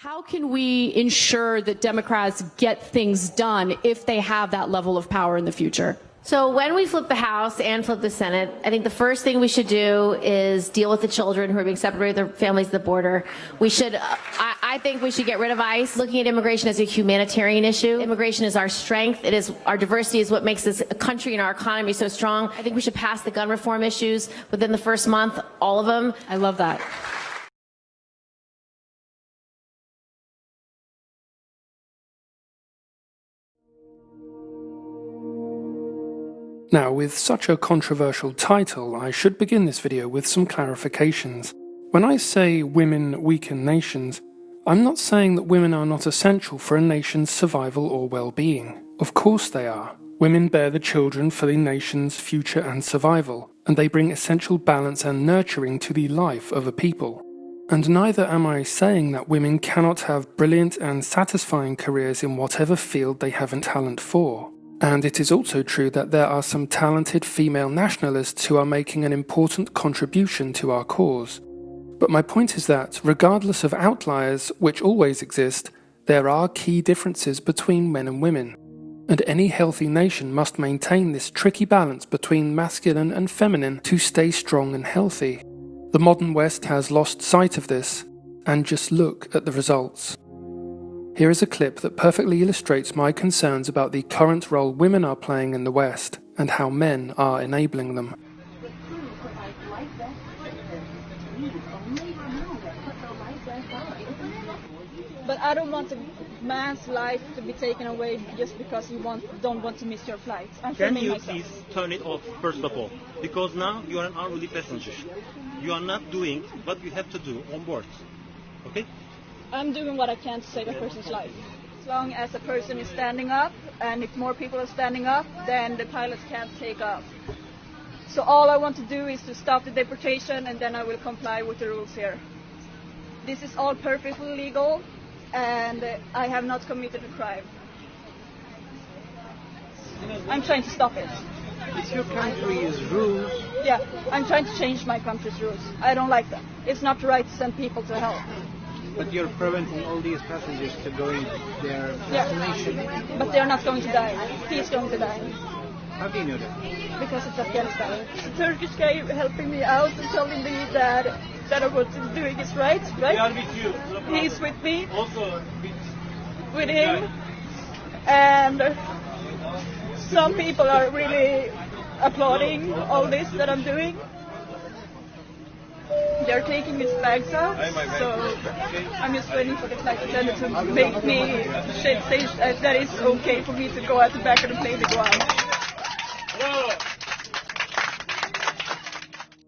How can we ensure that Democrats get things done if they have that level of power in the future? So when we flip the House and flip the Senate, I think the first thing we should do is deal with the children who are being separated from their families at the border. We should, I think we should get rid of ICE, looking at immigration as a humanitarian issue. Immigration is our strength. It is our diversity is what makes this country and our economy so strong. I think we should pass the gun reform issues within the first month, all of them. I love that. Now, with such a controversial title, I should begin this video with some clarifications. When I say women weaken nations, I'm not saying that women are not essential for a nation's survival or well-being. Of course they are. Women bear the children for the nation's future and survival, and they bring essential balance and nurturing to the life of a people. And neither am I saying that women cannot have brilliant and satisfying careers in whatever field they have talent for. And it is also true that there are some talented female nationalists who are making an important contribution to our cause. But my point is that, regardless of outliers, which always exist, there are key differences between men and women. And any healthy nation must maintain this tricky balance between masculine and feminine to stay strong and healthy. The modern West has lost sight of this, and just look at the results. Here is a clip that perfectly illustrates my concerns about the current role women are playing in the West and how men are enabling them. But I don't want a man's life to be taken away just because you don't want to miss your flight. Can you please turn it off first of all? Because now you are an unruly passenger. You are not doing what you have to do on board. Okay? I'm doing what I can to save a person's life. As long as a person is standing up, and if more people are standing up, then the pilots can't take off. So all I want to do is to stop the deportation, and then I will comply with the rules here. This is all perfectly legal, and I have not committed a crime. I'm trying to stop it. It's your country's rules. Yeah, I'm trying to change my country's rules. I don't like them. It's not right to send people to hell. But you're preventing all these passengers to going their destination. Yeah, but they're not going to die. He's going to die. How do you know that? Because it's Afghanistan. The Turkish guy helping me out and telling me that what he's doing is right? We are with you. He's with me. Also with him. And some people are really applauding all this that I'm doing. They're taking his bags out, so I'm just waiting for the flight attendant to make me say that it's okay for me to go at the back of the plane to go out.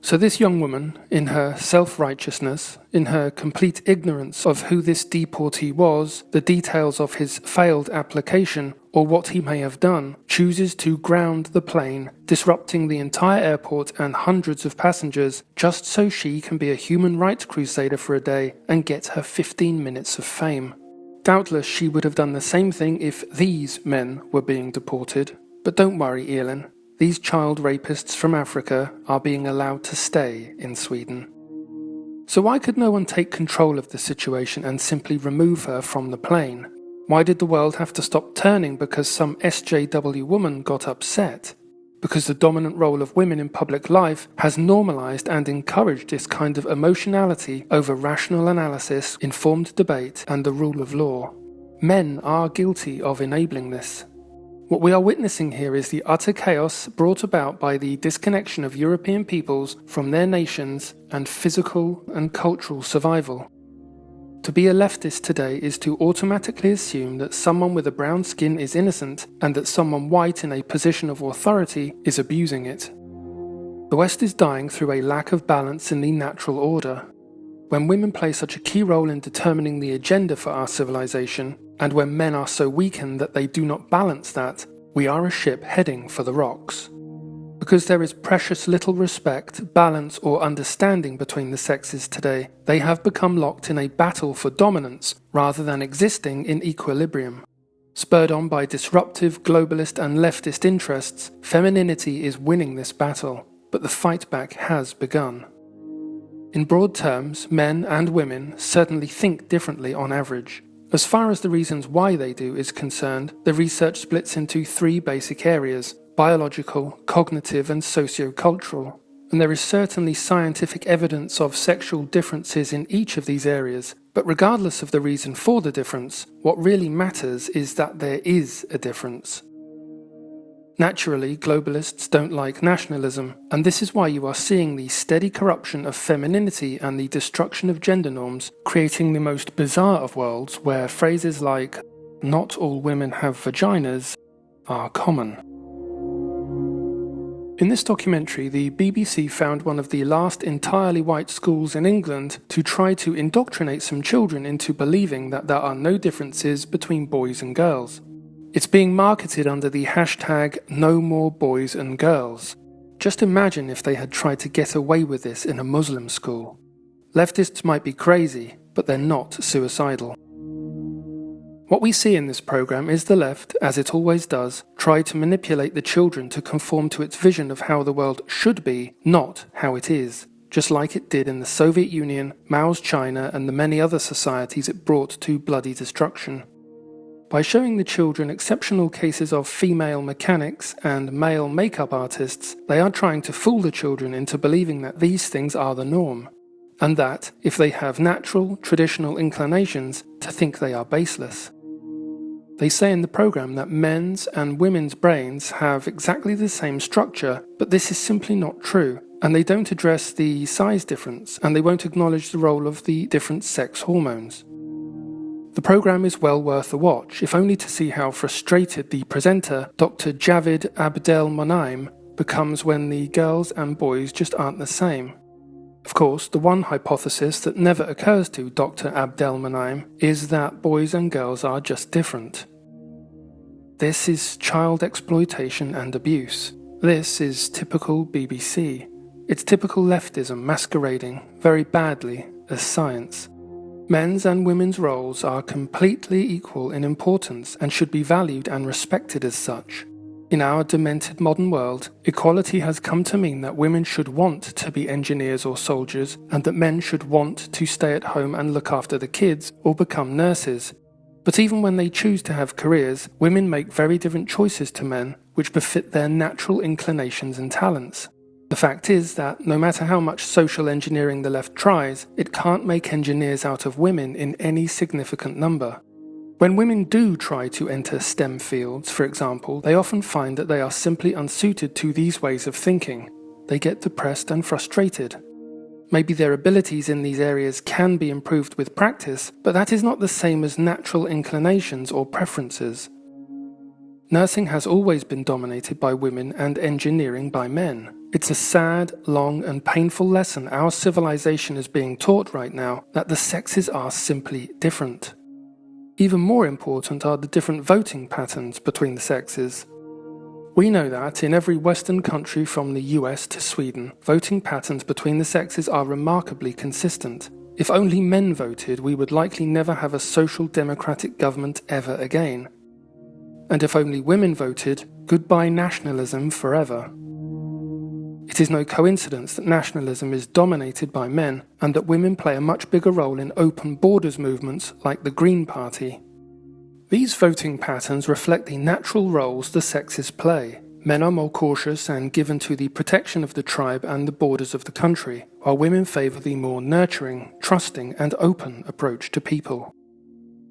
So this young woman, in her self-righteousness, in her complete ignorance of who this deportee was, the details of his failed application, or what he may have done, chooses to ground the plane, disrupting the entire airport and hundreds of passengers, just so she can be a human rights crusader for a day and get her 15 minutes of fame. Doubtless she would have done the same thing if these men were being deported. But don't worry, Elin. These child rapists from Africa are being allowed to stay in Sweden. So why could no one take control of the situation and simply remove her from the plane? Why did the world have to stop turning because some SJW woman got upset? Because the dominant role of women in public life has normalized and encouraged this kind of emotionality over rational analysis, informed debate, and the rule of law. Men are guilty of enabling this. What we are witnessing here is the utter chaos brought about by the disconnection of European peoples from their nations and physical and cultural survival. To be a leftist today is to automatically assume that someone with a brown skin is innocent and that someone white in a position of authority is abusing it. The West is dying through a lack of balance in the natural order. When women play such a key role in determining the agenda for our civilization, and when men are so weakened that they do not balance that, we are a ship heading for the rocks. Because there is precious little respect, balance, or understanding between the sexes today, they have become locked in a battle for dominance rather than existing in equilibrium. Spurred on by disruptive, globalist, and leftist interests, femininity is winning this battle, but the fight back has begun. In broad terms, men and women certainly think differently on average. As far as the reasons why they do is concerned, the research splits into 3 basic areas: biological, cognitive, and socio-cultural. And there is certainly scientific evidence of sexual differences in each of these areas, but regardless of the reason for the difference, what really matters is that there is a difference. Naturally, globalists don't like nationalism, and this is why you are seeing the steady corruption of femininity and the destruction of gender norms, creating the most bizarre of worlds where phrases like "not all women have vaginas" are common. In this documentary, the BBC found one of the last entirely white schools in England to try to indoctrinate some children into believing that there are no differences between boys and girls. It's being marketed under the hashtag "No More Boys and Girls." Just imagine if they had tried to get away with this in a Muslim school. Leftists might be crazy, but they're not suicidal. What we see in this program is the left, as it always does, try to manipulate the children to conform to its vision of how the world should be, not how it is, just like it did in the Soviet Union, Mao's China, and the many other societies it brought to bloody destruction. By showing the children exceptional cases of female mechanics and male makeup artists, they are trying to fool the children into believing that these things are the norm, and that, if they have natural, traditional inclinations, to think they are baseless. They say in the program that men's and women's brains have exactly the same structure, but this is simply not true, and they don't address the size difference, and they won't acknowledge the role of the different sex hormones. The program is well worth a watch, if only to see how frustrated the presenter, Dr. Javid Abdelmonaim, becomes when the girls and boys just aren't the same. Of course, the one hypothesis that never occurs to Dr. Abdelmonaim is that boys and girls are just different. This is child exploitation and abuse. This is typical BBC. It's typical leftism masquerading, very badly, as science. Men's and women's roles are completely equal in importance and should be valued and respected as such. In our demented modern world, equality has come to mean that women should want to be engineers or soldiers, and that men should want to stay at home and look after the kids or become nurses. But even when they choose to have careers, women make very different choices to men, which befit their natural inclinations and talents. The fact is that no matter how much social engineering the left tries, it can't make engineers out of women in any significant number. When women do try to enter STEM fields, for example, they often find that they are simply unsuited to these ways of thinking. They get depressed and frustrated. Maybe their abilities in these areas can be improved with practice, but that is not the same as natural inclinations or preferences. Nursing has always been dominated by women and engineering by men. It's a sad, long, and painful lesson our civilization is being taught right now, that the sexes are simply different. Even more important are the different voting patterns between the sexes. We know that in every Western country from the US to Sweden, voting patterns between the sexes are remarkably consistent. If only men voted, we would likely never have a social democratic government ever again. And if only women voted, goodbye nationalism forever. It is no coincidence that nationalism is dominated by men, and that women play a much bigger role in open borders movements like the Green Party. These voting patterns reflect the natural roles the sexes play. Men are more cautious and given to the protection of the tribe and the borders of the country, while women favour the more nurturing, trusting, and open approach to people.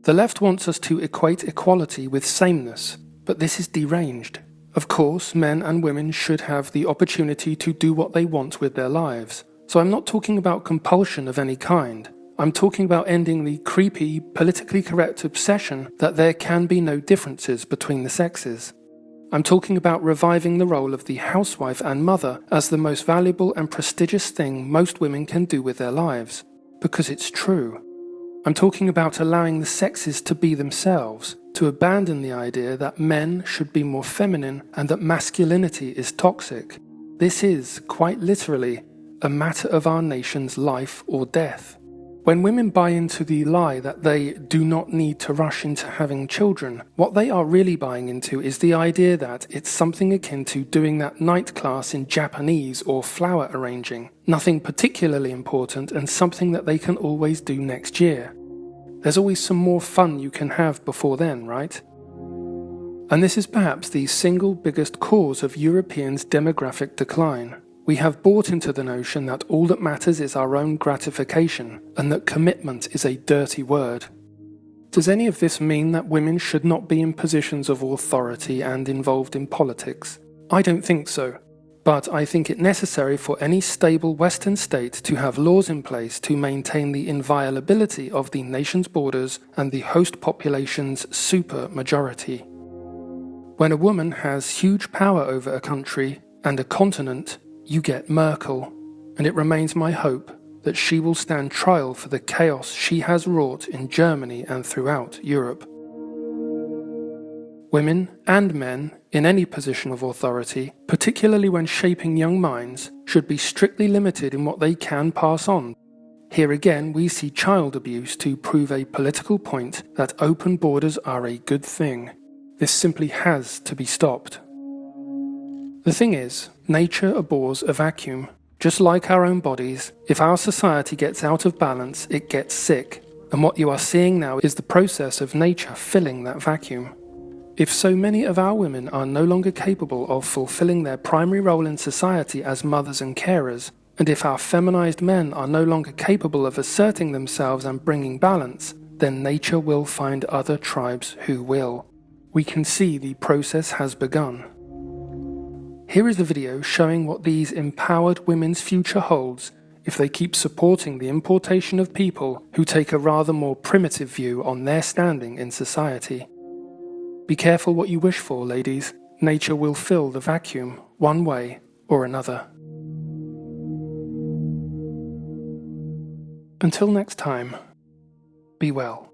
The left wants us to equate equality with sameness, but this is deranged. Of course, men and women should have the opportunity to do what they want with their lives. So I'm not talking about compulsion of any kind. I'm talking about ending the creepy, politically correct obsession that there can be no differences between the sexes. I'm talking about reviving the role of the housewife and mother as the most valuable and prestigious thing most women can do with their lives, because it's true. I'm talking about allowing the sexes to be themselves, to abandon the idea that men should be more feminine and that masculinity is toxic. This is, quite literally, a matter of our nation's life or death. When women buy into the lie that they do not need to rush into having children, what they are really buying into is the idea that it's something akin to doing that night class in Japanese or flower arranging, nothing particularly important and something that they can always do next year. There's always some more fun you can have before then, right? And this is perhaps the single biggest cause of Europeans' demographic decline. We have bought into the notion that all that matters is our own gratification, and that commitment is a dirty word. Does any of this mean that women should not be in positions of authority and involved in politics? I don't think so. But I think it necessary for any stable Western state to have laws in place to maintain the inviolability of the nation's borders and the host population's supermajority. When a woman has huge power over a country and a continent, you get Merkel, and it remains my hope that she will stand trial for the chaos she has wrought in Germany and throughout Europe. Women and men in any position of authority, particularly when shaping young minds, should be strictly limited in what they can pass on. Here again we see child abuse to prove a political point that open borders are a good thing. This simply has to be stopped. The thing is, nature abhors a vacuum. Just like our own bodies, if our society gets out of balance, it gets sick. And what you are seeing now is the process of nature filling that vacuum. If so many of our women are no longer capable of fulfilling their primary role in society as mothers and carers, and if our feminized men are no longer capable of asserting themselves and bringing balance, then nature will find other tribes who will. We can see the process has begun. Here is a video showing what these empowered women's future holds if they keep supporting the importation of people who take a rather more primitive view on their standing in society. Be careful what you wish for, ladies. Nature will fill the vacuum, one way or another. Until next time, be well.